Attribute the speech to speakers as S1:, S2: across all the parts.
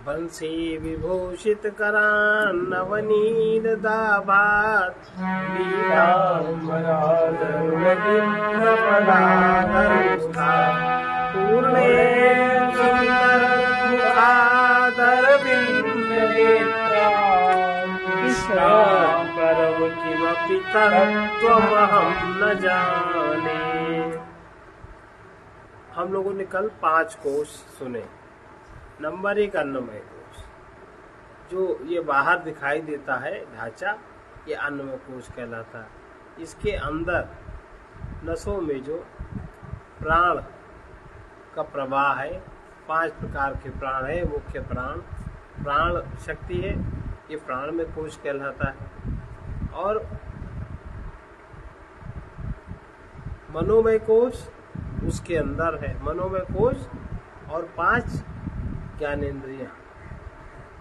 S1: बंसी विभूषित करान नवनीत दाभात पूर्णे सुंदर मुखादर परम किमपि तत्त्वमहं न जाने। हम लोगों ने कल 5 कोश सुने। नंबर 1 अन्नमय कोश, जो ये बाहर दिखाई देता है ढांचा, ये अन्नमय कोश कहलाता है। इसके अंदर नसों में जो प्राण का प्रवाह है, 5 प्रकार के प्राण है। मुख्य प्राण शक्ति है, ये प्राणमय कोश कहलाता है। और मनोमय कोश उसके अंदर है। मनोमय कोश और 5 ज्ञानेंद्रियां,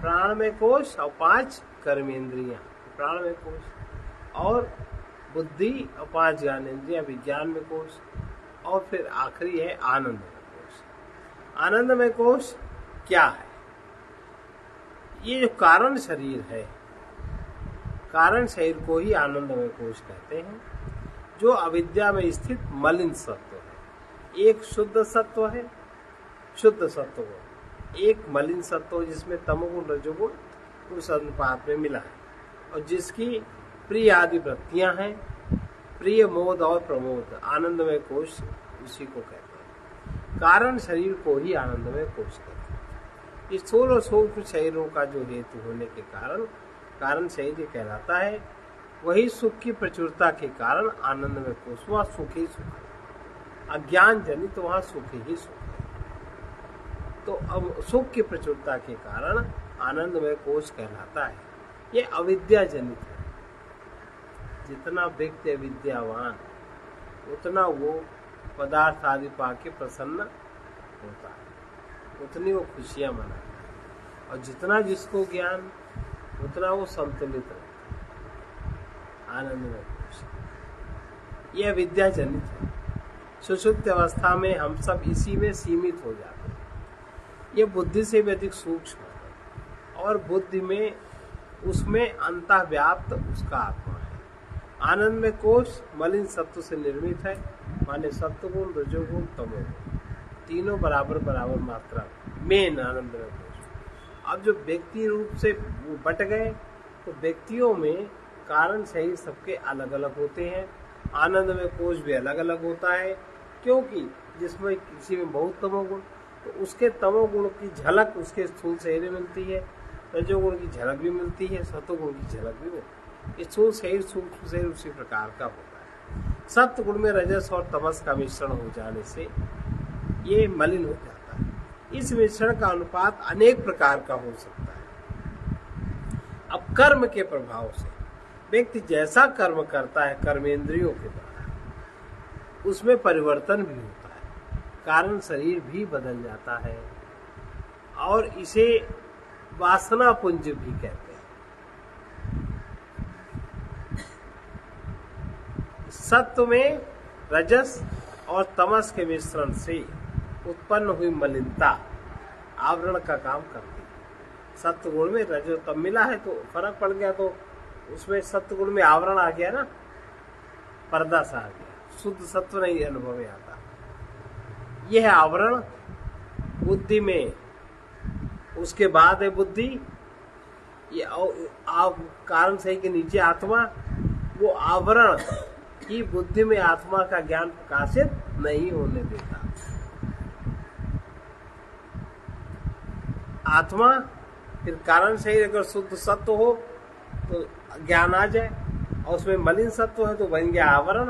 S1: प्राणमय कोश और 5 कर्मेंद्रियां, प्राणमय कोश और बुद्धि और 5 ज्ञानेंद्रियां, विज्ञानमय कोश। और फिर आखिरी है आनंदमय कोश। आनंदमय कोश क्या है? ये जो कारण शरीर है, कारण शरीर को ही आनंदमय कोश कहते हैं, जो अविद्या में स्थित मलिन सत्व है। एक शुद्ध सत्व है, शुद्ध सत्व, एक मलिन सत्व जिसमें तमोगुण रजोगुण उस अनुपात में मिला है, और जिसकी प्रिय आदि वृत्तियां हैं, प्रिय मोद और प्रमोद। आनंदमय कोश उसी को कहते हैं। कारण शरीर को ही आनंदमय कोश कहते हैं। इस स्थूल और सूक्ष्म शरीरों का जो हेतु होने के कारण कारण शरीर कहलाता है, वही सुख की प्रचुरता के कारण आनंदमय कोश। वह सुख ही सुख है, अज्ञान जनित वहां सुख ही सुख है। तो अब सुख की प्रचुरता के कारण आनंदमय कोश कहलाता है। ये अविद्या जनित है। जितना व्यक्ति अविद्यावान, उतना वो पदार्थ आदि पाके प्रसन्न होता है, उतनी वो खुशियां मनाता है। और जितना जिसको ज्ञान, उतना वो संतुलित रहता है। आनंदमय कोश ये अविद्या जनित है। सुषुप्त अवस्था में हम सब इसी में सीमित हो जाते हैं। ये बुद्धि से भी अधिक सूक्ष्म है, और बुद्धि में उसमें अंतःव्याप्त उसका आत्मा है। आनंदमय कोश मलिन सत्व से निर्मित है, माने सत्वगुण, रजोगुण, तमोगुण, तीनों बराबर बराबर मात्रा में आनंदमय कोश। अब जो व्यक्ति रूप से बट गए, तो व्यक्तियों में कारण शरीर सबके अलग अलग होते हैं। आनंदमय कोश भी अलग अलग होता है, क्योंकि जिसमें किसी में बहुत तमोगुण, तो उसके तमोगुण की झलक उसके स्थूल शरीर में मिलती है, रजोगुण की झलक भी मिलती है, सत्वगुण की झलक भी मिलती है। स्थूल शरीर सूक्ष्म शरीर उसी प्रकार का होता है। सत्व गुण में रजस और तमस का मिश्रण हो जाने से ये मलिन हो जाता है। इस मिश्रण का अनुपात अनेक प्रकार का हो सकता है। अब कर्म के प्रभाव से व्यक्ति जैसा कर्म करता है कर्मेंद्रियों के द्वारा, उसमें परिवर्तन भी होता है, कारण शरीर भी बदल जाता है, और इसे वासना पुंज भी कहते हैं। सत्व में रजस और तमस के मिश्रण से उत्पन्न हुई मलिनता आवरण का काम करती है। सत्व गुण में रजो तब मिला है तो फर्क पड़ गया, तो उसमें सत्व गुण में आवरण आ गया ना, पर्दा सा आ गया, शुद्ध सत्व नहीं अनुभव में आता। यह आवरण बुद्धि में, उसके बाद है बुद्धि, ये कारण सही के नीचे आत्मा, वो आवरण ही बुद्धि में आत्मा का ज्ञान प्रकाशित नहीं होने देता। आत्मा फिर कारण शरीर अगर शुद्ध सत्व हो तो ज्ञान आ जाए, और उसमें मलिन सत्व है तो बन गया आवरण,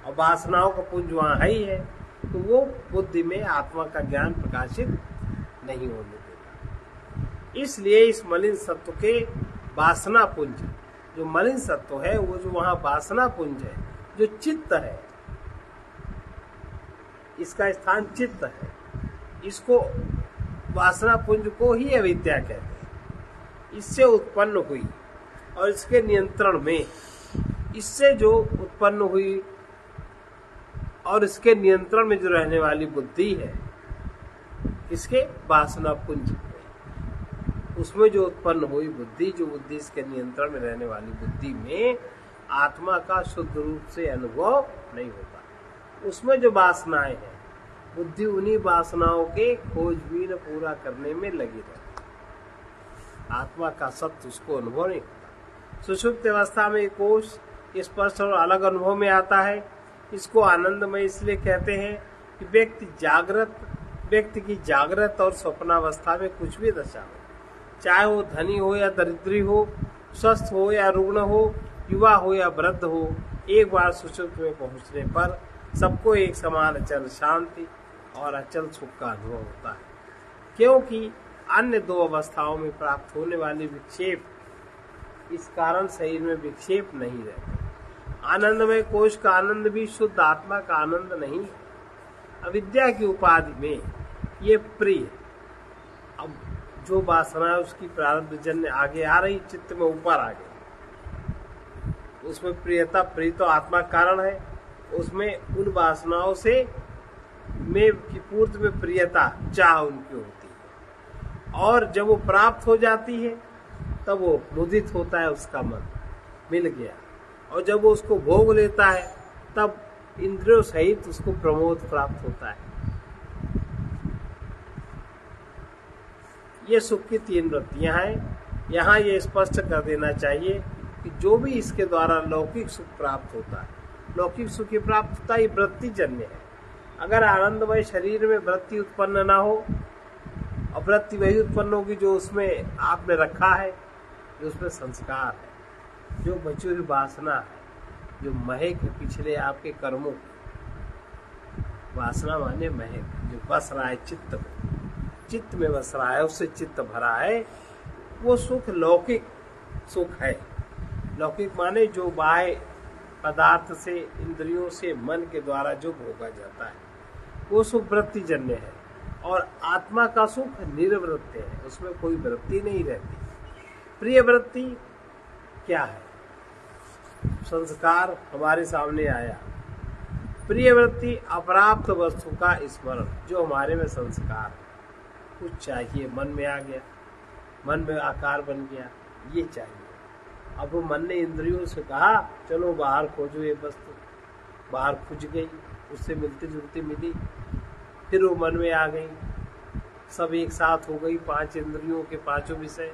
S1: और वासनाओं का पुंज वहां है ही है, तो वो बुद्धि में आत्मा का ज्ञान प्रकाशित नहीं होने देता। इसलिए इस मलिन सत्व के वासना पुंज, जो मलिन सत्व है, वो जो वहां वासना पुंज है, जो चित्त है, इसका स्थान चित्त है, इसको वासना पुंज को ही अविद्या कहते हैं। इससे उत्पन्न हुई और इसके नियंत्रण में, इससे जो उत्पन्न हुई और इसके नियंत्रण में जो रहने वाली बुद्धि है, इसके वासना पुंज, उसमें जो उत्पन्न हुई बुद्धि, जो बुद्धि इसके नियंत्रण में रहने वाली बुद्धि में आत्मा का शुद्ध रूप से अनुभव नहीं होता। उसमें जो वासनाएं हैं, बुद्धि उन्हीं वासनाओं के खोजबीन पूरा करने में लगी रहती। आत्मा का सत्य उसको अनुभव नहीं होता। सुषुप्त अवस्था में कोश स्पष्ट और अलग अनुभव में आता है। इसको आनंदमय इसलिए कहते हैं कि व्यक्ति की जागृत और स्वप्नावस्था में कुछ भी दशा हो, चाहे वो धनी हो या दरिद्री हो, स्वस्थ हो या रुग्ण हो, युवा हो या वृद्ध हो, एक बार सुषुप्त में पहुंचने पर सबको एक समान अचल शांति और अचल सुख का अनुभव होता है, क्योंकि अन्य दो अवस्थाओं में प्राप्त होने वाली विक्षेप इस कारण शरीर में विक्षेप नहीं रहते। आनंदमय कोश का आनंद भी शुद्ध आत्मा का आनंद नहीं है। अविद्या की उपाधि में ये प्रिय, अब जो वासना है उसकी प्रारब्ध जन्य आगे आ रही, चित्त में ऊपर आ गई, उसमें प्रियता, प्रिय तो आत्मा कारण है, उसमें उन वासनाओं से में की पूर्ति में प्रियता, चाह उनकी होती है, और जब वो प्राप्त हो जाती है तब वो मुदित होता है, उसका मन मिल गया, और जब वो उसको भोग लेता है तब इंद्रियों सहित उसको प्रमोद प्राप्त होता है। ये सुख की तीन वृत्तियां हैं। यहाँ ये स्पष्ट कर देना चाहिए कि जो भी इसके द्वारा लौकिक सुख प्राप्त होता है, लौकिक सुख की प्राप्तता ये वृत्ति जन्य है। अगर आनंदमय शरीर में वृत्ति उत्पन्न ना हो, और वृत्ति वही उत्पन्न होगी जो उसमें आपने रखा है, जो उसमें संस्कार है, जो बची हुई वासना है, जो महक पिछले आपके कर्मों की, वासना माने महक, जो बस रहा है चित्त में बस रहा है, उससे चित्त भरा है, वो सुख लौकिक सुख है। लौकिक माने जो बाह्य पदार्थ से, इंद्रियों से, मन के द्वारा जो भोगा जाता है, वो सुख वृत्ति जन्य है। और आत्मा का सुख निर्वृत्ति है, उसमें कोई वृत्ति नहीं रहती। प्रिय वृत्ति क्या है? संस्कार हमारे सामने आया, प्रिय वृत्ति अप्राप्त वस्तु का स्मरण, जो हमारे में संस्कार है, कुछ चाहिए, मन में आ गया, मन में आकार बन गया, ये चाहिए। अब वो मन ने इंद्रियों से कहा चलो बाहर खोजो ये वस्तु, बाहर खोज गई, उससे मिलती जुलती मिली, फिर वो मन में आ गई, सब एक साथ हो गई, पांच इंद्रियों के पांचों विषय,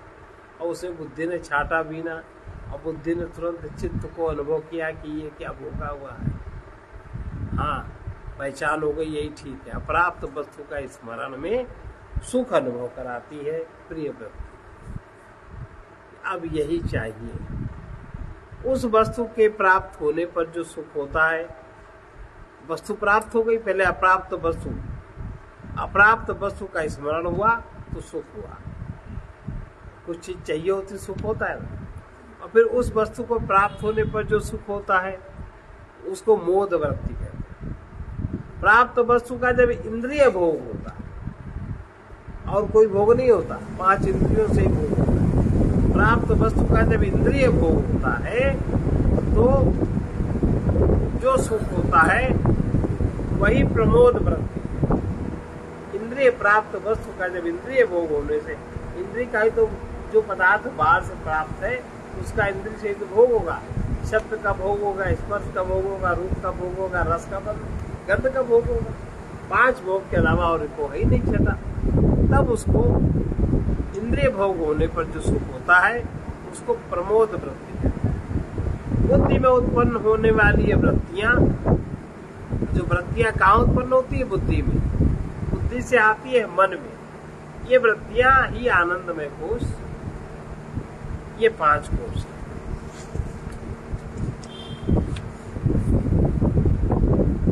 S1: और उसे बुद्धि ने छाटा बीना, और बुद्धि ने तुरंत चित्त को अनुभव किया कि ये क्या भोगा हुआ है, हाँ पहचान हो गई, यही ठीक है। अप्राप्त वस्तु का स्मरण में सुख अनुभव कराती है प्रिय वृत्ति। अब यही चाहिए। उस वस्तु के प्राप्त होने पर जो सुख होता है, वस्तु प्राप्त हो गई, पहले अप्राप्त वस्तु का स्मरण हुआ तो सुख हुआ। कुछ चीज चाहिए होती सुख होता है ना, और फिर उस वस्तु को प्राप्त होने पर जो सुख होता है उसको मोद वृत्ति कहते हैं। प्राप्त वस्तु का जब इंद्रिय भोग होता है, और कोई भोग नहीं होता, पांच इंद्रियों से ही भोग होता है। प्राप्त वस्तु का जब इंद्रिय भोग होता है तो जो सुख होता है वही प्रमोद वृत्ति। इंद्रिय प्राप्त वस्तु का जब इंद्रिय भोग होने से, इंद्रिय का ही तो जो पदार्थ बाहर से प्राप्त है उसका इंद्रिय से तो भोग होगा, शब्द का भोग होगा, स्पर्श का भोग होगा, रूप का भोग होगा, रस का गंध का भोग होगा, पांच भोग के अलावा और को ही नहीं छटा। तब उसको इंद्रिय भोग होने पर जो सुख होता है उसको प्रमोद वृत्ति कहते हैं। बुद्धि में उत्पन्न होने वाली ये वृत्तियां, जो वृत्तियां कहाँ उत्पन्न होती है? बुद्धि में। बुद्धि से आती है मन में। ये वृत्तियां ही आनंदमय कोश, ये पांच कोश।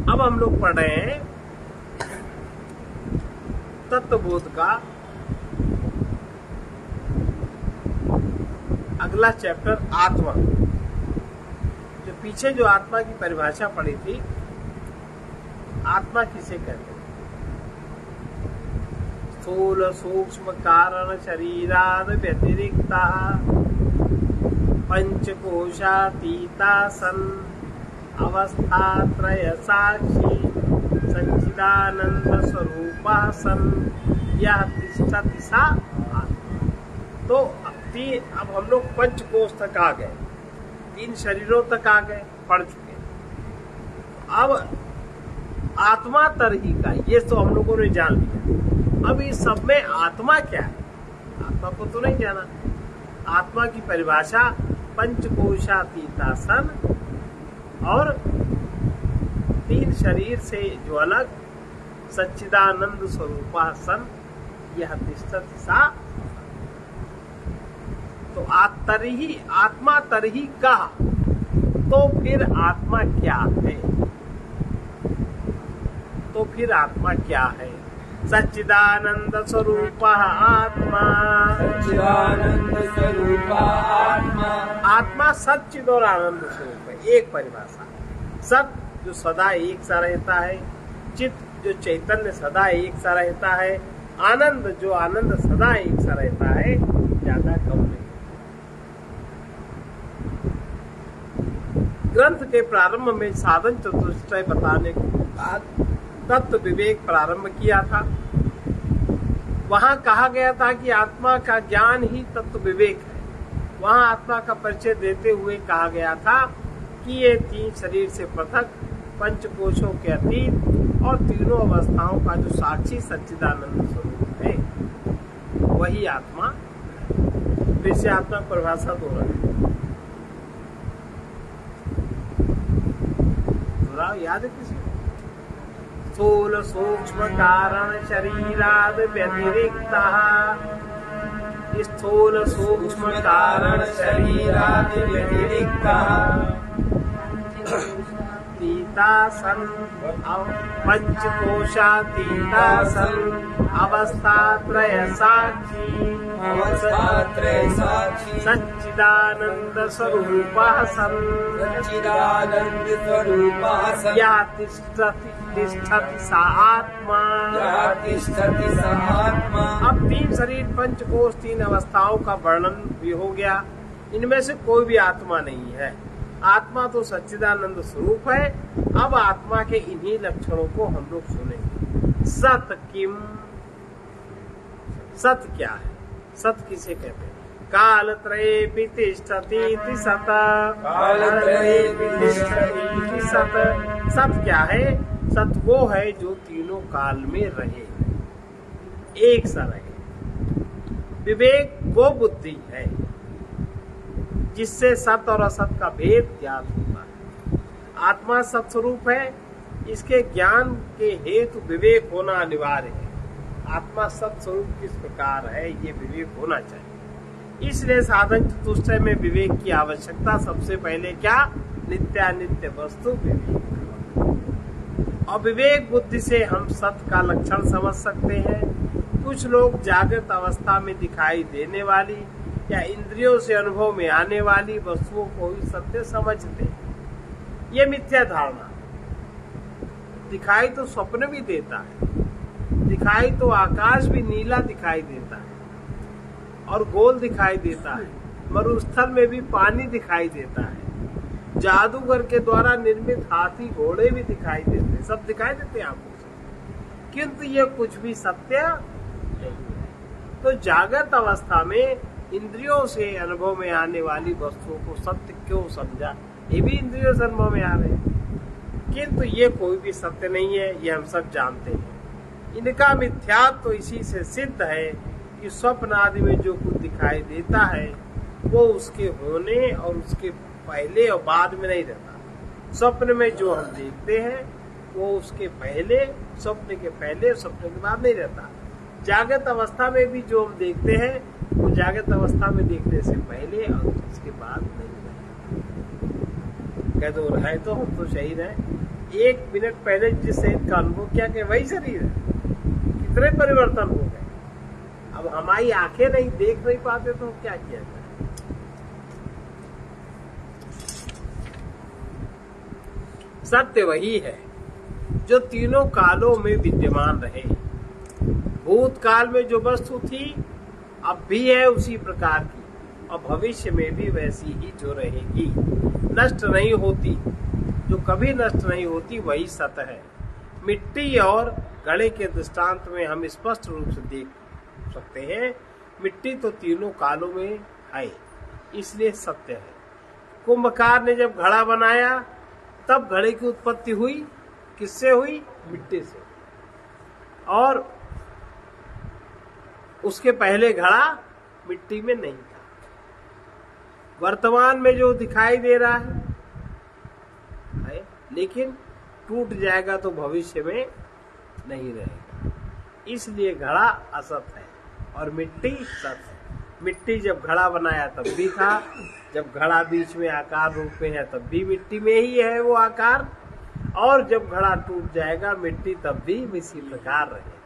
S1: अब हम लोग पढ़ रहे हैं तत्वबोध का अगला चैप्टर, आत्मा। जो पीछे जो आत्मा की परिभाषा पढ़ी थी, आत्मा किसे कहते हैं? स्थूल सूक्ष्म कारण शरीराद व्यतिरिक्ता पंचकोशातीता सन अवस्था त्रय साक्षी सच्चिदानंद स्वरूपा सन यह तिष्ठति सा आत्मा। तो अब हम लोग पंचकोश तक आ गए, 3 शरीरों तक आ गए, पढ़ चुके। अब आत्मा तरही का ये तो हम लोगों ने जान लिया। अब इस सब में आत्मा क्या है, आत्मा को तो नहीं जाना। आत्मा की परिभाषा पंचकोशातीता सन और 3 शरीर से जो अलग सच्चिदानंद स्वरूपा सन यह तिष्ठति सा। तो आत्मा तरही कहा, तो फिर आत्मा क्या है? तो फिर आत्मा क्या है? सच्चिदानंद स्वरूप आत्मा,
S2: सच्चिदानंद स्वरूप आत्मा।
S1: आत्मा सच्चिद और आनंद स्वरूप है। एक परिभाषा, सत जो सदा एक सा रहता है, चित जो चैतन्य सदा एक सा रहता है, आनंद जो आनंद सदा एक सा रहता है, ज्यादा कम नहीं। ग्रंथ के प्रारंभ में साधन चतुष्टय बताने के बाद तत्व विवेक प्रारंभ किया था। वहां कहा गया था कि आत्मा का ज्ञान ही तत्व विवेक है। वहां आत्मा का परिचय देते हुए कहा गया था कि ये 3 शरीर से पृथक, पंचकोशों के अतीत और तीनों अवस्थाओं का जो साक्षी सच्चिदानंद स्वरूप है वही आत्मा। फिर से आत्मा परिभाषा दोहराओ, याद है किसी को? स्थूल सूक्ष्म कारण शरीराद व्यतिरिक्तः, स्थूल सूक्ष्म कारण शरीराद व्यतिरिक्तः तीता सन पंचकोशातीता सन अवस्थात्रय साक्षी,
S2: अवस्थात्रय साक्षी
S1: सच्चिदानंद स्वरूप सन,
S2: सच्चिदानंद स्वरूप सन।
S1: या तिष्ठति सा आत्मा,
S2: या तिष्ठति सा आत्मा।
S1: अब 3 शरीर, पंचकोश, 3 अवस्थाओं का वर्णन भी हो गया। इनमें से कोई भी आत्मा नहीं है। आत्मा तो सच्चिदानंद स्वरूप है। अब आत्मा के इन्हीं लक्षणों को हम लोग सुनेंगे। सत किम, सत क्या है? सत किसे कहते हैं? कालत्रये तिष्ठति सत,
S2: कालत्रये
S1: तिष्ठति सत। सत क्या है? सत वो है जो तीनों काल में रहे, एक सा रहे। विवेक वो बुद्धि है जिससे सत और असत का भेद ज्ञात होता है। आत्मा सत्स्वरूप है, इसके ज्ञान के हेतु विवेक होना अनिवार्य है। आत्मा सत्स्वरूप किस प्रकार है ये विवेक होना चाहिए। इसलिए साधन चतुष्टय में विवेक की आवश्यकता सबसे पहले क्या? नित्यानित्य वस्तु विवेक। और विवेक बुद्धि से हम सत्य का लक्षण समझ सकते हैं। कुछ लोग जागृत अवस्था में दिखाई देने वाली या इंद्रियों से अनुभव में आने वाली वस्तुओं को ही सत्य समझते हैं। ये मिथ्या धारणा। दिखाई तो स्वप्न भी देता है, दिखाई तो आकाश भी नीला दिखाई देता है और गोल दिखाई देता है। मरुस्थल में भी पानी दिखाई देता है। जादूगर के द्वारा निर्मित हाथी घोड़े भी दिखाई देते हैं, सब दिखाई देते हैं आपको, किंतु ये कुछ भी सत्य नहीं है। तो जागृत अवस्था में इंद्रियों से अनुभव में आने वाली वस्तुओं को सत्य क्यों समझा? ये भी इंद्रियों से अनुभव में आ रहे हैं, किंतु ये कोई भी सत्य नहीं है, ये हम सब जानते हैं। इनका मिथ्यात्व तो इसी से सिद्ध है कि स्वप्न आदि में जो कुछ दिखाई देता है वो उसके होने और उसके पहले और बाद में नहीं रहता। स्वप्न में जो हम देखते हैं वो उसके पहले, स्वप्न के पहले, स्वप्न के बाद नहीं रहता। जागृत अवस्था में भी जो हम देखते हैं वो जागृत अवस्था में देखने से पहले और उसके बाद नहीं रहता। कह दो रहे तो हम तो शरीर है, 1 मिनट पहले जिस शरीर का अनुभव किया कि वही शरीर है। कितने परिवर्तन हो गए। अब हमारी आंखें नहीं देख नहीं पाते तो क्या किया जाए? सत्य वही है जो तीनों कालों में विद्यमान रहे। भूतकाल में जो वस्तु थी अब भी है उसी प्रकार की और भविष्य में भी वैसी ही जो रहेगी, नष्ट नहीं होती, जो कभी नष्ट नहीं होती वही सत्य है। मिट्टी और घड़े के दृष्टांत में हम स्पष्ट रूप से देख सकते हैं मिट्टी तो तीनों कालों में है, इसलिए सत्य है। कुंभकार ने जब घड़ा बनाया तब घड़े की उत्पत्ति हुई, किससे हुई? मिट्टी से। और उसके पहले घड़ा मिट्टी में नहीं था। वर्तमान में जो दिखाई दे रहा है, लेकिन टूट जाएगा तो भविष्य में नहीं रहेगा। इसलिए घड़ा असत है और मिट्टी सत है। मिट्टी जब घड़ा बनाया तब भी था, जब घड़ा बीच में आकार रूप में है तब भी मिट्टी में ही है वो आकार, और जब घड़ा टूट जाएगा मिट्टी तब भी इसी प्रकार रहेगा।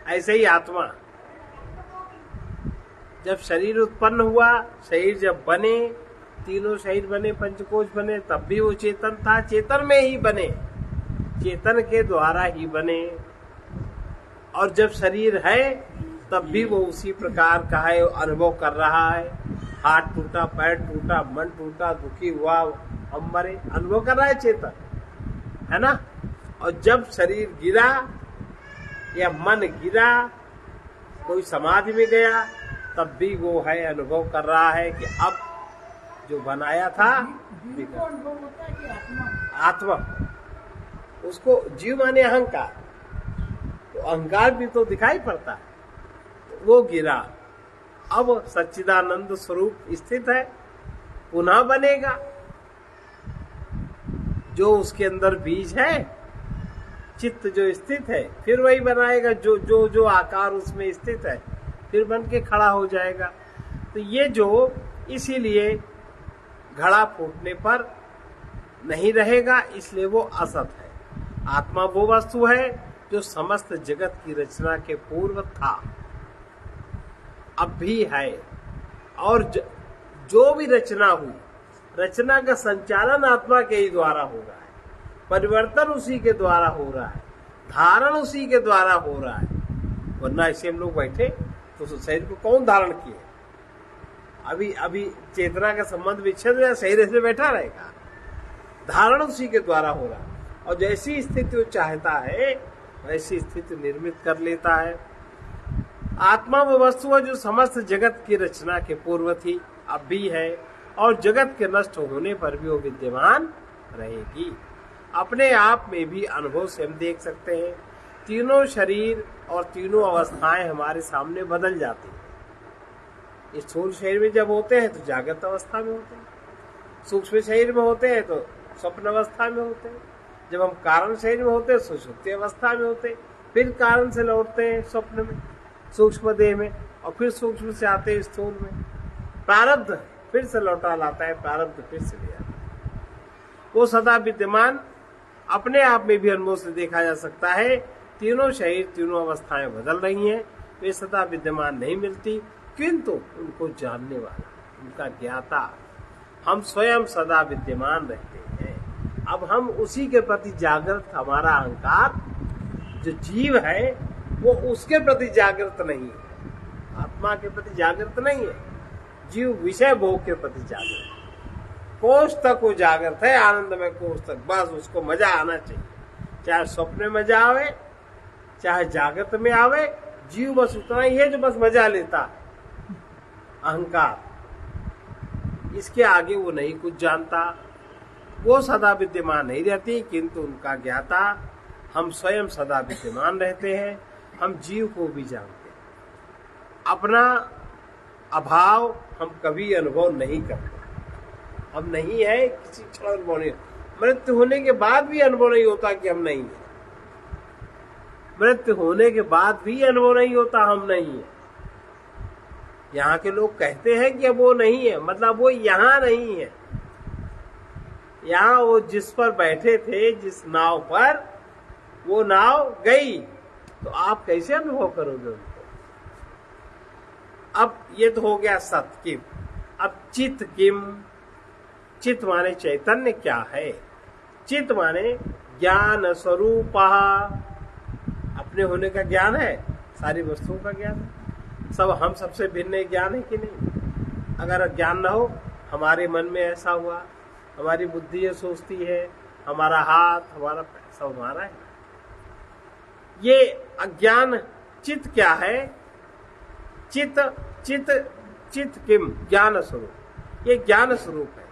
S1: ऐसे ही आत्मा जब शरीर उत्पन्न हुआ, शरीर जब बने, तीनों शरीर बने, पंचकोश बने, तब भी वो चेतन था, चेतन में ही बने, चेतन के द्वारा ही बने। और जब शरीर है तब भी वो उसी प्रकार का है, अनुभव कर रहा है। हाथ टूटा, पैर टूटा, मन टूटा, दुखी हुआ, हम मरे, अनुभव कर रहा है चेतन, है ना। और जब शरीर गिरा या मन गिरा, कोई समाधि में गया, तब भी वो है, अनुभव कर रहा है कि अब जो बनाया था आत्मा, उसको जीव माने अहंकार, तो अहंकार भी तो दिखाई पड़ता है। तो वो गिरा, अब सच्चिदानंद स्वरूप स्थित है, पुनः बनेगा। जो उसके अंदर बीज है, चित्त जो स्थित है, फिर वही बनाएगा जो जो जो आकार उसमें स्थित है, फिर बन के खड़ा हो जाएगा। तो ये जो, इसीलिए घड़ा फूटने पर नहीं रहेगा, इसलिए वो असत है। आत्मा वो वस्तु है जो समस्त जगत की रचना के पूर्व था, अब भी है, और जो भी रचना हुई, रचना का संचालन आत्मा के ही द्वारा हो रहा है, परिवर्तन उसी के द्वारा हो रहा है, धारण उसी के द्वारा हो रहा है। वरना ऐसे हम लोग बैठे तो शरीर को कौन धारण किए? अभी अभी चेतना का संबंध विच्छेद या शरीर ऐसे बैठा रहेगा, धारण उसी के द्वारा हो रहा है। और जैसी स्थिति वो चाहता है वैसी स्थिति निर्मित कर लेता है। आत्मा वो वस्तु है जो समस्त जगत की रचना के पूर्व थी, अब भी है, और जगत के नष्ट होने पर भी वो विद्यमान रहेगी। अपने आप में भी अनुभव से हम देख सकते हैं, तीनों शरीर और तीनों अवस्थाएं हमारे सामने बदल जाती हैं। स्थूल शरीर में जब होते हैं तो जागृत अवस्था में होते हैं, सूक्ष्म शरीर में होते हैं तो स्वप्न अवस्था में होते हैं, जब हम कारण शरीर में होते हैं सुषुप्ति अवस्था में होते हैं, फिर कारण से लौटते हैं स्वप्न में, सूक्ष्म देह में, और फिर सूक्ष्म से आते हैं स्थूल में। प्रारब्ध फिर से लौटा लाता है, प्रारब्ध फिर से ले आता है। वो सदा विद्यमान, अपने आप में भी अनुभव से देखा जा सकता है। तीनों शरीर, तीनों अवस्थाएं बदल रही हैं, वे सदा विद्यमान नहीं मिलती, किंतु उनको जानने वाला, उनका ज्ञाता, हम स्वयं सदा विद्यमान रहते हैं। अब हम उसी के प्रति जागृत, हमारा अहंकार जो जीव है वो उसके प्रति जागृत नहीं है, आत्मा के प्रति जागृत नहीं है। जीव विषय भोग के प्रति जागृत, कोष तक वो जागृत है, आनंद में कोष तक, बस उसको मजा आना चाहिए, चाहे स्वप्न में मजा आवे चाहे जागृत में आवे, जीव बस उतना ही है जो बस मजा लेता है। अहंकार, इसके आगे वो नहीं कुछ जानता, वो सदा विद्यमान नहीं रहती, किंतु उनका ज्ञाता, हम स्वयं सदा विद्यमान रहते हैं। हम जीव को भी जानते हैं, अपना अभाव हम कभी अनुभव नहीं करते, हम नहीं है, किसी क्षण अनुभव नहीं, मृत्यु होने के बाद भी अनुभव नहीं होता कि हम नहीं है, मृत्यु होने के बाद भी अनुभव नहीं होता हम नहीं है। यहाँ के लोग कहते हैं कि अब वो नहीं है, मतलब वो यहाँ नहीं है, यहाँ वो जिस पर बैठे थे, जिस नाव पर, वो नाव गई, तो आप कैसे अनुभव करोगे उनको? अब ये तो हो गया सत किम। अब चित किम, चित माने चैतन्य क्या है? चित माने ज्ञान स्वरूप, अपने होने का ज्ञान है, सारी वस्तुओं का ज्ञान है, सब हम सबसे भिन्न ज्ञान है कि नहीं? अगर ज्ञान न हो, हमारे मन में ऐसा हुआ, हमारी बुद्धि ये सोचती है, हमारा हाथ, हमारा पैर सब हमारा है, ये अज्ञान। चित्त क्या है? चित चित चित किम ज्ञान स्वरूप, ये ज्ञान स्वरूप है।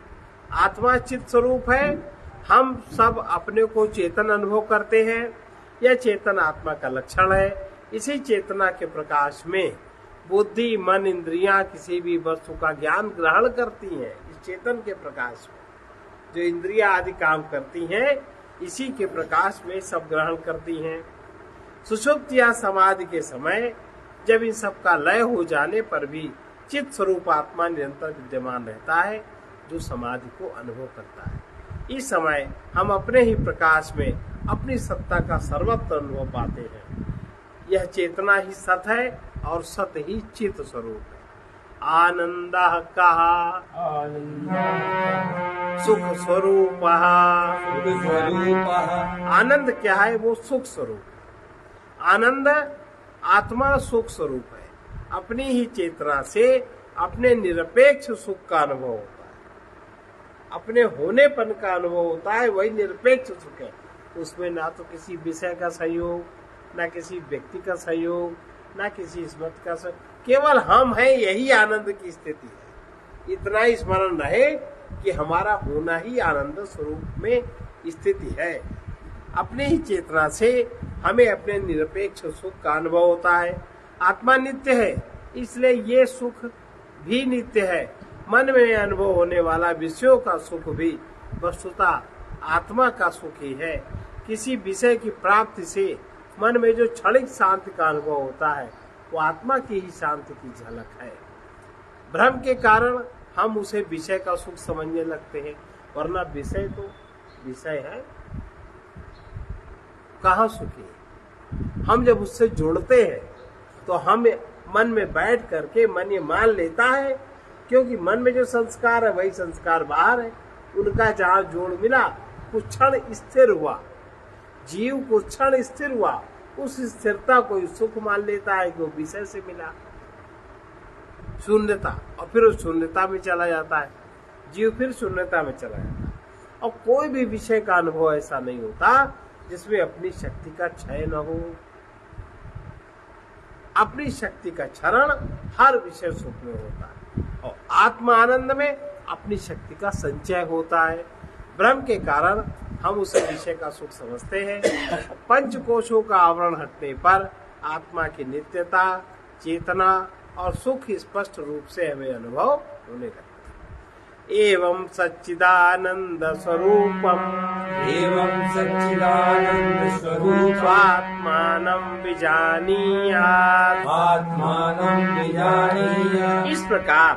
S1: आत्मा चित स्वरूप है। हम सब अपने को चेतन अनुभव करते हैं, यह चेतन आत्मा का लक्षण है। इसी चेतना के प्रकाश में बुद्धि मन इंद्रियां किसी भी वस्तु का ज्ञान ग्रहण करती हैं। इस चेतन के प्रकाश में जो इंद्रियां आदि काम करती हैं, इसी के प्रकाश में सब ग्रहण करती हैं। सुषुप्ति या समाधि के समय जब इन सब का लय हो जाने पर भी चित स्वरूप आत्मा निरंतर विद्यमान रहता है, जो समाधि को अनुभव करता है। इस समय हम अपने ही प्रकाश में अपनी सत्ता का सर्वत्र अनुभव पाते हैं। यह चेतना ही सत है और सत ही चित स्वरूप है। आनंद कहा सुख स्वरूप। आनंद क्या है? वो सुख स्वरूप है। आनंद आत्मा सुख स्वरूप है। अपनी ही चेतना से अपने निरपेक्ष सुख का अनुभव होता है, अपने होनेपन का अनुभव होता है, वही निरपेक्ष सुख है। उसमें ना तो किसी विषय का सहयोग, ना किसी व्यक्ति का सहयोग, ना किसी स्मृति का सहयोग, केवल हम हैं, यही आनंद की स्थिति है। इतना ही स्मरण रहे कि हमारा होना ही आनंद स्वरूप में स्थिति है। अपनी ही चेतना से हमें अपने निरपेक्ष सुख का अनुभव होता है। आत्मा नित्य है, इसलिए ये सुख भी नित्य है। मन में अनुभव होने वाला विषयों का सुख भी वस्तुतः आत्मा का सुख ही है। किसी विषय की प्राप्ति से मन में जो क्षणिक शांति का अनुभव होता है, वो आत्मा की ही शांति की झलक है। भ्रम के कारण हम उसे विषय का सुख समझने लगते हैं, वरना विषय तो विषय है, कहाँ सुखी। हम जब उससे जुड़ते हैं तो हम मन में बैठ करके मन ये मान लेता है, क्योंकि मन में जो संस्कार है वही संस्कार बाहर है। उनका जहाँ जोड़ मिला, कुछ क्षण स्थिर हुआ, जीव कुछ क्षण स्थिर हुआ, उस स्थिरता को सुख मान लेता है कि वो विषय से मिला। शून्यता, और फिर उस शून्यता में चला जाता है, जीव फिर शून्यता में चला जाता है। और कोई भी विषय का अनुभव ऐसा नहीं होता जिसमें अपनी शक्ति का क्षय न हो। अपनी शक्ति का क्षरण हर विषय सुख में होता है, और आत्मा आनंद में अपनी शक्ति का संचय होता है। ब्रह्म के कारण हम उसे विषय का सुख समझते हैं। पंच कोशों का आवरण हटने पर आत्मा की नित्यता, चेतना और सुख स्पष्ट रूप से हमें अनुभव होने लगता है। एवं सच्चिदानंद स्वरूपम स्वात्मानं विजानीयात्। इस प्रकार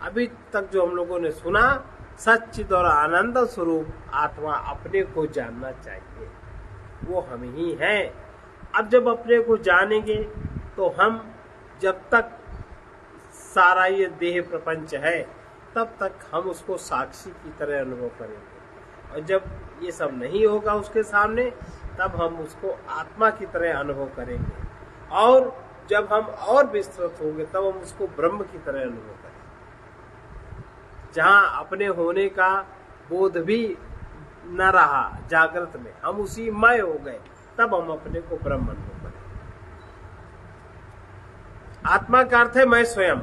S1: अभी तक जो हम लोगों ने सुना, सच्चिद और आनंद स्वरूप आत्मा अपने को जानना चाहिए, वो हम ही हैं। अब जब अपने को जानेंगे तो हम, जब तक सारा ये देह प्रपंच है, तब तक हम उसको साक्षी की तरह अनुभव करेंगे, और जब ये सब नहीं होगा उसके सामने, तब हम उसको आत्मा की तरह अनुभव करेंगे, और जब हम और विस्तृत होंगे तब हम उसको ब्रह्म की तरह अनुभव करेंगे। जहाँ अपने होने का बोध भी न रहा जागृत में, हम उसी मय हो गए, तब हम अपने को ब्रह्म अनुभव करेंगे। आत्मा का अर्थ है मैं स्वयं,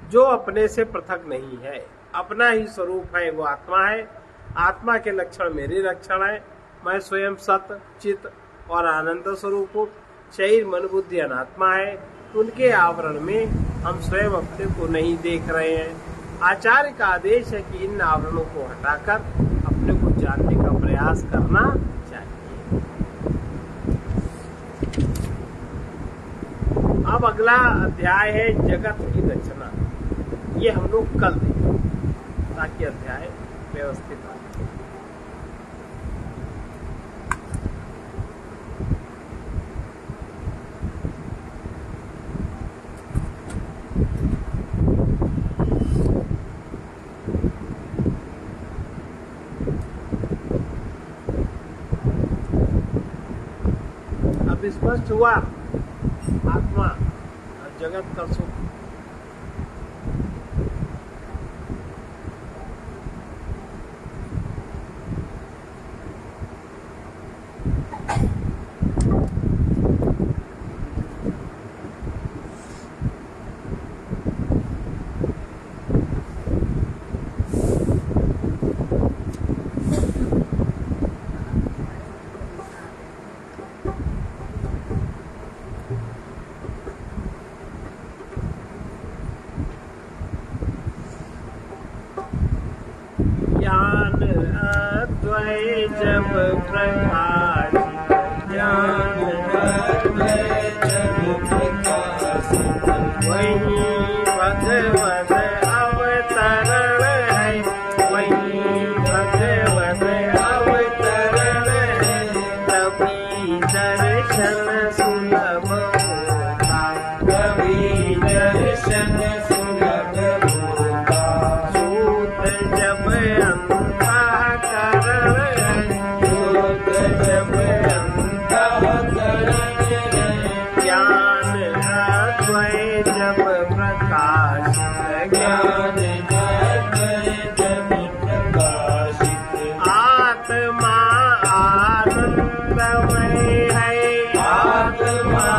S1: जो अपने से पृथक नहीं है, अपना ही स्वरूप है, वो आत्मा है। आत्मा के लक्षण मेरे लक्षण है। मैं स्वयं सत, चित और आनंद स्वरूप हूँ। शरीर मन बुद्धि अनात्मा है, उनके आवरण में हम स्वयं अपने को नहीं देख रहे हैं। आचार्य का आदेश है कि इन आवरणों को हटाकर अपने को जानने का प्रयास करना चाहिए। अब अगला अध्याय है जगत की रचना। ये हम लोग कल देखेंगे, ताकि अध्याय व्यवस्थित हो। अब स्पष्ट हुआ आत्मा और जगत का सुख। अद्वय जब प्रकाशित ज्ञान
S2: अद्वय जब प्रकाशित
S1: वही भगवत अवतरण है, वही भगवत अवतरण है। तभी दर्शन सुलभ होता,
S2: कभी दर्शन सुलभ होता।
S1: सूत जब अंतःकरण है,
S2: योग जब अंतःकरण है,
S1: ज्ञान अद्वय जब प्रकाशित
S2: ज्ञान अद्वय जब प्रकाशित
S1: आत्मा आनंदमय है,
S2: आत्मा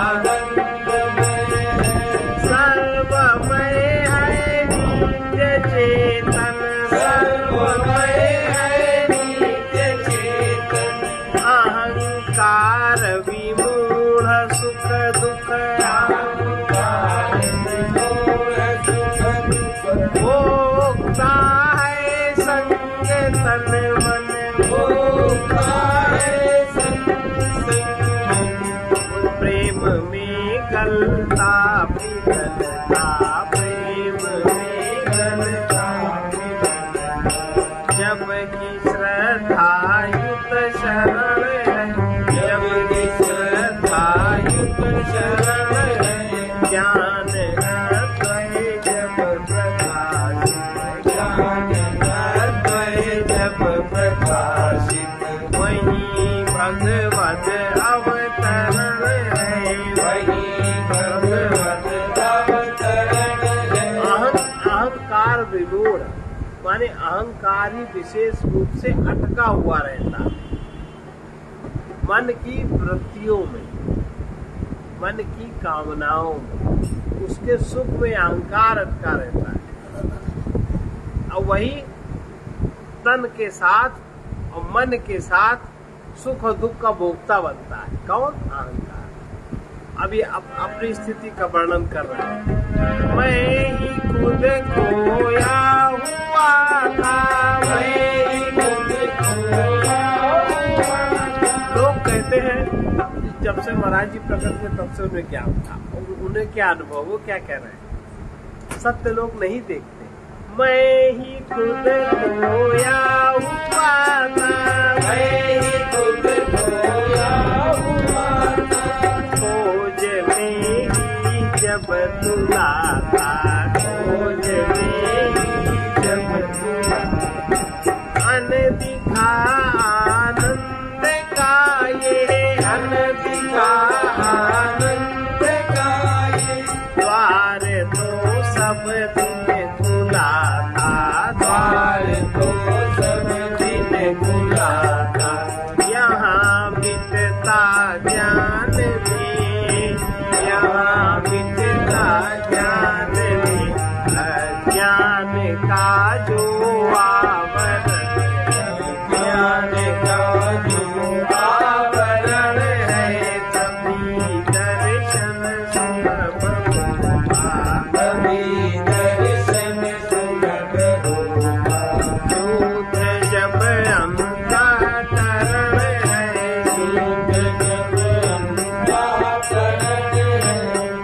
S2: आनंदमय है,
S1: सर्वमय है नित्य चेतन,
S2: सर्वमय है नित्य चेतन।
S1: अहंकार विमूढ़ सुख दुख
S2: अहंकार विमूढ़ सुख दुख
S1: भोक्ता है संग तन मन,
S2: भोक्ता है संग
S1: प्रेम में गलता पिघलता, प्रेम में गलता जबकि श्रद्धा युक्त शरण है, जबकि श्रद्धा युक्त शरण है। ज्ञान अद्वय जब प्रकाशित,
S2: ज्ञान अद्वय जब प्रकाशित
S1: वही भगवत अवतरण है,
S2: वही भगवत अवतरण है।
S1: अहंकार विमूढ़ माने अहंकार ही विशेष रूप से अटका हुआ रहता है मन की वृत्तियों में, मन की कामनाओं में, उसके सुख में अहंकार अटका रहता है। और वही तन के साथ और मन के साथ सुख और दुख का भोक्ता बनता है। कौन? अहंकार। अब ये अपनी स्थिति का वर्णन कर रहा है। मैं ही खुद खोया हुआ था, मैं ही खुद खोया हुआ था। लोग कहते हैं जब से महाराज जी प्रकट हुए तब से उन्हें ज्ञान था, और उन्हें क्या अनुभव, वो क्या कह रहे हैं? सत्य लोग नहीं देखते। मैं ही खुद खोया हुआ था,
S2: मैं ही खुद खोया हुआ था,
S1: खोज में ही जब तुला था, खोज में ही जब तुला अनदिखा आनंद का ये, अनदिखा
S2: आनंद का ये
S1: द्वार तो सब दिन खुला था,
S2: द्वार तो सब दिन खुला था।
S1: यहाँ मिटता ज्ञान में, यहाँ मिटता ज्ञान में अज्ञान का जो आवरण,
S2: ज्ञान का जो आवरण
S1: है तभी दर्शन सुलभ होता,
S2: तभी दर्शन सुलभ होता।
S1: शूद्र जब अंतःकरण है,
S2: योग जब अंतःकरण है,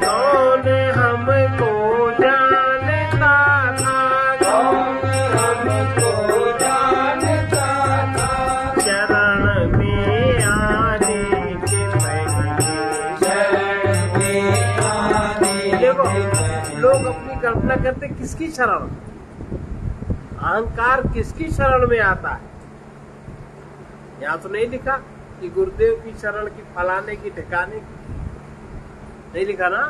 S1: कौन हमको जानता था,
S2: कौन हमको जानता था,
S1: चरण में आने के पहले।
S2: शरण में आने
S1: देखो
S2: के पहले।
S1: लोग अपनी कल्पना करते किसकी शरण, अहंकार किसकी शरण में आता है? यहाँ तो नहीं लिखा कि गुरुदेव की शरण की, फलाने की, ठिकाने की, नहीं लिखा ना।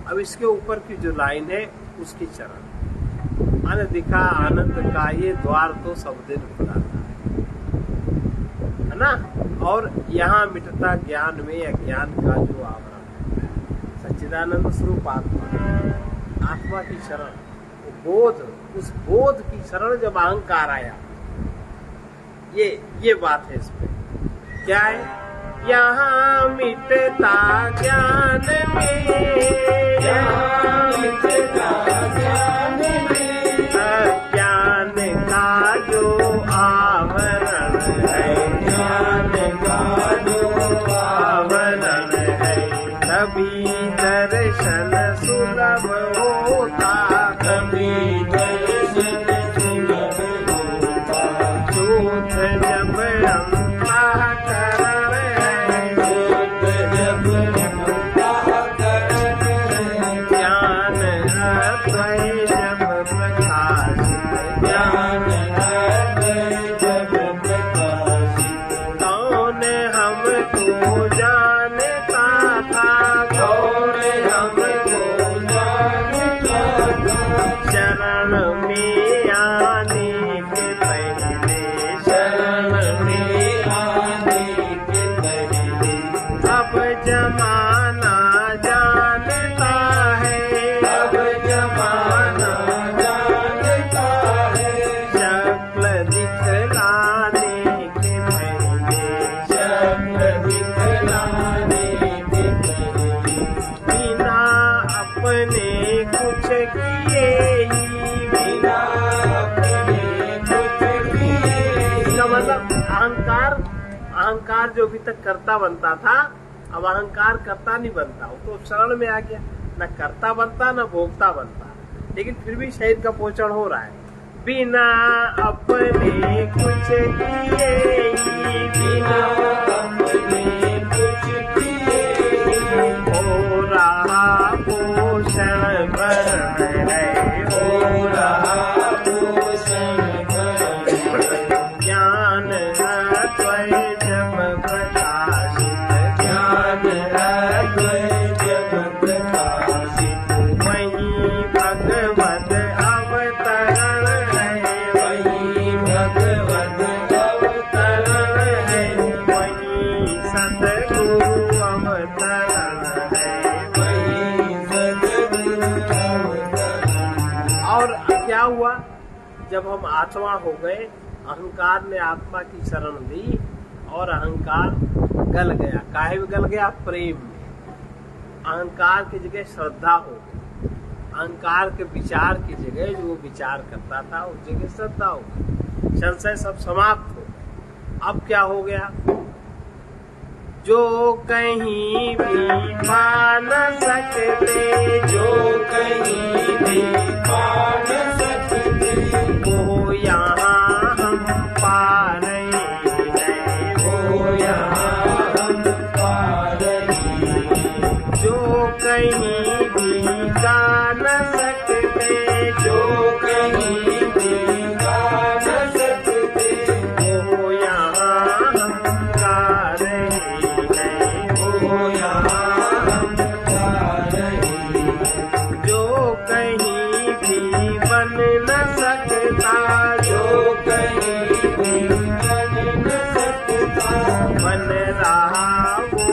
S1: अब इसके ऊपर की जो लाइन है उसकी शरण, माने दिखा आनंद का ये द्वार तो सब दिन खुला था, है ना। और यहाँ मिटता ज्ञान में अज्ञान का जो आवरण है, सच्चिदानंद स्वरूप आत्मा, आत्मा की शरण, बोध, उस बोध की शरण जब अहंकार आया, ये बात है इसमें। क्या है? यहाँ मिटता ज्ञान में,
S2: यहाँ मिटता ज्ञान में
S1: अज्ञान का जो आवरण दर्शन सुलभ होता,
S2: कभी दर्शन सुलभ होता,
S1: झूठ जब अंतःकरण है,
S2: झूठ जब अंतःकरण है,
S1: ज्ञान अद्वय जब प्रकाशित,
S2: ज्ञान अद्वय जब प्रकाशित,
S1: कौन हमको जानता था,
S2: कौन हमको जानता था,
S1: शरण में आने के पहले,
S2: शरण में आने के पहले,
S1: अब जमाना जानता है,
S2: अब जमाना जानता है,
S1: शक्ल दिखलाने के पहले,
S2: शक्ल दिखलाने के पहले,
S1: बिना अपने कुछ किए ही,
S2: बिना अपने कुछ किए,
S1: इसका मतलब अहंकार जो अभी तक कर्ता बनता था, अब अहंकार कर्ता नहीं बनता, वो तो शरण में आ गया, न कर्ता बनता न भोक्ता बनता, लेकिन फिर भी शरीर का पोषण हो रहा है। बिना अपने कुछ किए ही,
S2: बिना अपने कुछ किए,
S1: हो रहा पोषण भरण है,
S2: हो रहा पोषण भरण,
S1: ज्ञान अद्वय जब प्रकाशित,
S2: ज्ञान अद्वय जब प्रकाशित,
S1: वहीं भगवत अवतरण है,
S2: वहीं भगवत अवतरण है,
S1: वहीं सद्गुरु अवतरण है।
S2: वहीं सद्गुरु अवतरण।
S1: और क्या हुआ, जब हम आत्मा हो गए, अहंकार ने आत्मा की शरण ली और अहंकार गल गया। काहे में गल गया? प्रेम में। अहंकार की जगह श्रद्धा हो गई, अहंकार के विचार की जगह जो वो विचार करता था उस जगह श्रद्धा हो गई, संशय सब समाप्त हो गए। अब क्या हो गया? जो कहीं भी पा न सकते,
S2: जो कहीं भी पा न सकते,
S1: वो यहाँ हम पा रहे हैं,
S2: वो यहाँ हम पा रहे हैं।
S1: जो कहीं भी जा न सकते,
S2: जो कहीं भी गा न सकते,
S1: वो यहाँ हम गा रहे हैं,
S2: वो यहाँ हम गा रहे हैं।
S1: जो कहीं भी बन न सकता,
S2: जो कहीं भी बन न सकता,
S1: बन रहा वो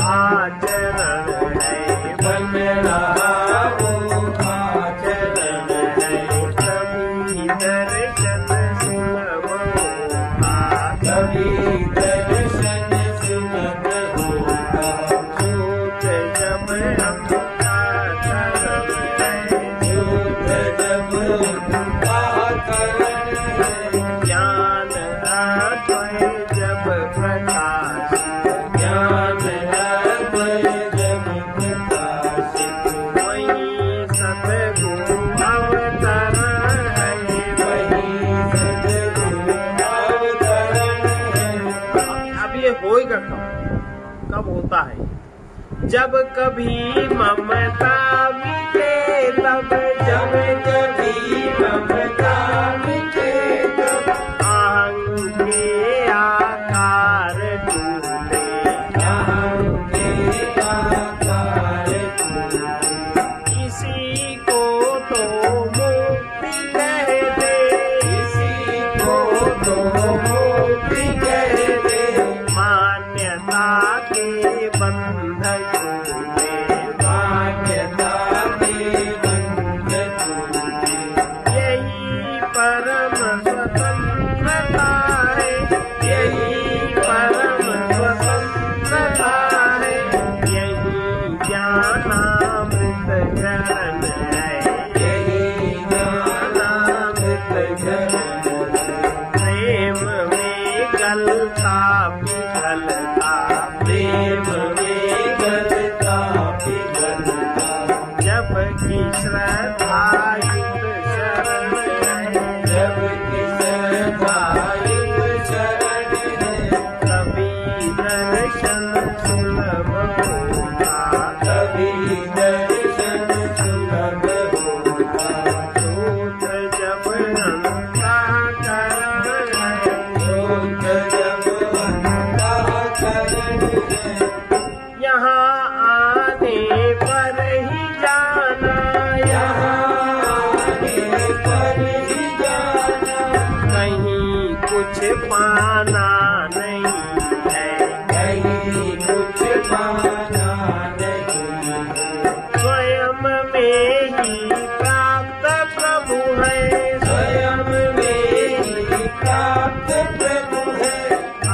S1: आचरण है,
S2: बन रहा वो आचरण है।
S1: कभी दर्शन सुलभ होता,
S2: कभी दर्शन सुलभ होगा,
S1: झूठ जब अंतःकरण है,
S2: झूठ जब अंतःकरण है,
S1: ज्ञान अद्वय जब प्रकाशित,
S2: ज्ञान अद्वय जब प्रकाशित,
S1: वहीं सद्गुरु अवतरण है,
S2: वहीं सद्गुरु अवतरण है।
S1: अब ये होएगा कब? कब होता है? जब कभी ममता मिटे तब,
S2: जब कभी ममता मिटे तब,
S1: अहं के आकार टूटे,
S2: अहं के आकार टूटे,
S1: इसी को तो मुक्ति कहते,
S2: इसी को तो मुक्ति कहते,
S1: मान्यता के बंध टूटे,
S2: मान्यता के बंध टूटे,
S1: यही परम स्वतंत्रता है, यही परम स्वतंत्रता है, यही ज्ञानामृत ज्ञान है,
S2: यही ज्ञानामृत ज्ञान है।
S1: प्रेम में गलता पिघलता,
S2: प्रेम में गलता पिघलता,
S1: जबकि श्रद्धा युक्त शरण है,
S2: जबकि श्रद्धा युक्त शरण है,
S1: तभी दर्शन सुलभ होगा,
S2: तभी दर्शन सुलभ होगा।
S1: सूत्र जब अंतःकरण है,
S2: सूत्र जब अंतःकरण है,
S1: यहाँ आने पर ही जाना,
S2: यहाँ आने पर ही जाना,
S1: कहीं कुछ पाना नहीं है,
S2: कहीं कुछ पाना नहीं है।
S1: स्वयं में ही प्राप्त प्रभु है,
S2: स्वयं में ही प्राप्त प्रभु है,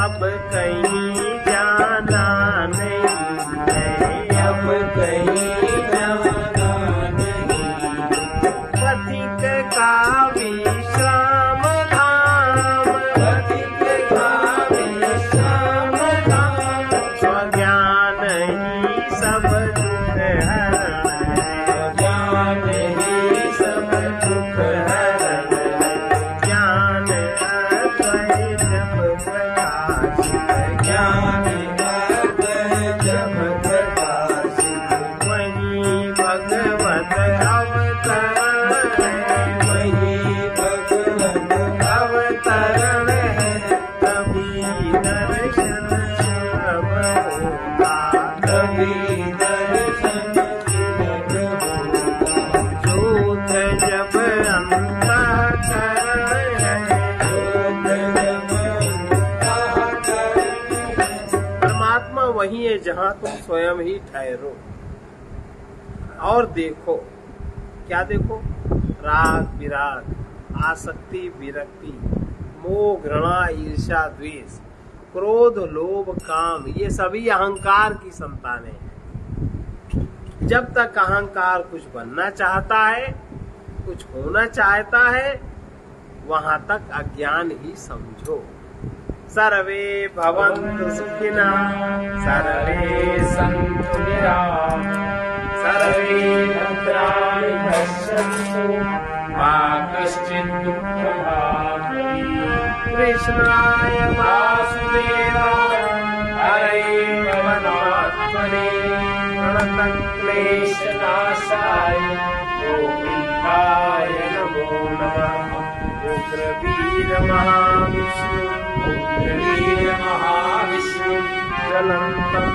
S1: अब कहीं जाना नहीं है,
S2: अब कहीं जाना नहीं।
S1: पथिक का विश्राम धाम,
S2: पथिक का विश्राम धाम,
S1: स्वज्ञान ही सब दुख हरण है,
S2: ज्ञान ही सब दुख हरण है।
S1: ज्ञान अद्वय जब प्रकाशित,
S2: ज्ञान अद्वय जब प्रकाशित,
S1: वही भगवत अवतरण है,
S2: वही भगवत
S1: अवतरण है, तभी दर्शन सुलभ होगा,
S2: कभी दर्शन सुलभ होगा।
S1: जोत जब अंतःकरण है,
S2: सूत्र जब अंतःकरण है,
S1: परमात्मा वही है जहाँ तुम स्वयं ही ठहरो और देखो। क्या देखो? राग विराग, आसक्ति विरक्ति, मोह घृणा ईर्ष्या द्वेष, क्रोध लोभ काम, ये सभी अहंकार की संतानें हैं। जब तक अहंकार कुछ बनना चाहता है, कुछ होना चाहता है, वहां तक अज्ञान ही समझो। सर्वे भवन्तु सुखिनः, सर्वे सन्तु निरामयाः, सर्वे भद्राणि पश्यन्तु, मा कश्चित् दुःखभाग् भवेत्। कृष्णाय वासुदेवाय हरे परमात्मने प्रणतक्लेशनाशाय गोविन्दाय नमो नमः। उग्रवीर महाविष्णु,
S2: उग्रवीर महाविष्णु,
S1: ज्वलन्तं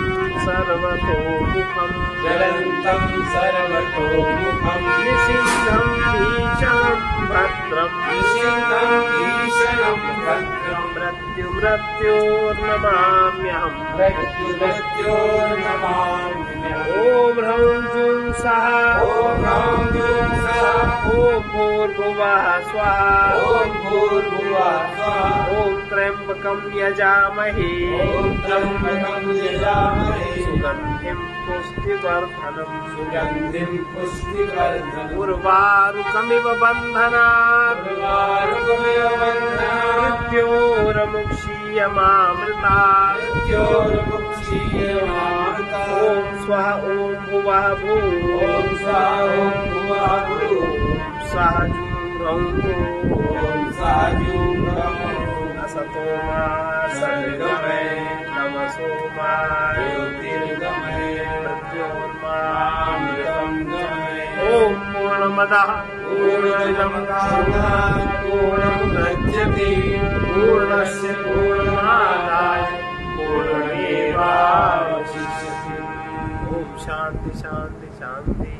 S1: सर्वतोमुखं,
S2: ज्वलन्तं सर्वतोमुखं,
S1: निषिद्धं भीषणं भद्रं,
S2: निषिद्धं भीषणं भद्रं,
S1: मृत्युर्नमाम्यहम्।
S2: मृत्युर्नमाम्यहम्।
S1: ॐ ह्रौं जूं सः,
S2: ॐ ह्रौं जूं सः,
S1: ॐ भूर्भुवः स्वः,
S2: ॐ भूर्भुवः स्वः,
S1: ॐ त्र्यम्बकं यजामहे,
S2: ॐ त्र्यम्बकं यजामहे,
S1: सुगन्धिं पुष्टिवर्धनम्,
S2: सुगन्धिं पुष्टिवर्धनम्,
S1: उर्वारुकमिव बन्धनात्,
S2: उर्वारुकमिव बन्धनात्,
S1: मृत्योरमुक्षीयमामृतात्।
S2: मृत्योर्मुक्षीयमामृतात्।
S1: ॐ स्वः ॐ भुवः भूः,
S2: ॐ स्वः ॐ भुवः भूः,
S1: सः जूं ह्रौं भूः।
S2: ॐ सः जूं ह्रौं
S1: असतो मा
S2: सद्गमय,
S1: तमसो मा
S2: ज्योतिर्गमय,
S1: मृत्योर्मामृतम्
S2: गमय।
S1: ॐ पूर्णमदः पूर्णमिदं पूर्णमुदच्यते पूर्णस्य पूर्णमादाय पूर्णमेवावशिष्यते। ॐ शान्ति शान्ति शान्ति।